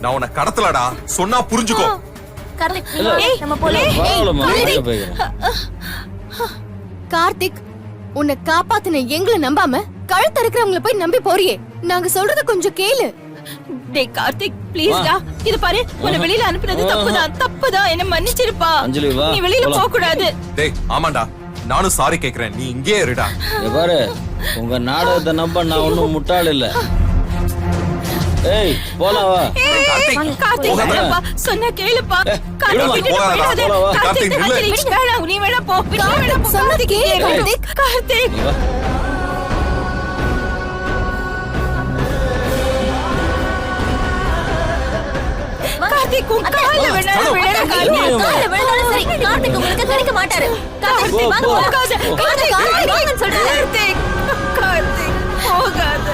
நான் உன்னை கடத்தலடா, சொன்னா புரிஞ்சுக்கோ. கார்த்திக் நம்ம போலாம். கார்த்திக், உன்னை காப்பாத்தின எங்களை நம்பாம கழுத்து இருக்கிறவங்கள போய் நம்பி போறியே. நாங்க சொல்றத கொஞ்சம் கேளு. டேய் கார்த்திக் ப்ளீஸ் டா, இது பாரு, உன்னை வெளியில அனுப்புனது தப்புதான், என்ன மன்னிச்சிருப்பா. நீ வெளியில போக கூடாது. டேய் ஆமாண்டா, நானும் சாரி கேக்குறேன், நீ இங்கே இருடா. பாரு, உங்க நாடகத்தை நம்ப நான் ஒண்ணும் முட்டாள் இல்ல. ஏய் போலாம் வா. கார்த்திக் வேணாப்பா, சொன்னா கேளுப்பா. கார்த்திக் விட்டுட்டு போயிடாத. கார்த்திக் வேணாம், நீ வேணா போ. சொன்னது கேளு கார்த்திக். கார்த்திக் கார்த்திக் உன் கால்ல விழற விழுந்தாலும் சரி, கார்த்திக் உங்களுக்கு கிடைக்க மாட்டாரு. கார்த்திக் வாங்க போகாத. கார்த்திக் வாங்கன்னு சொல்றேன். கார்த்திக் கார்த்திக் போகாத.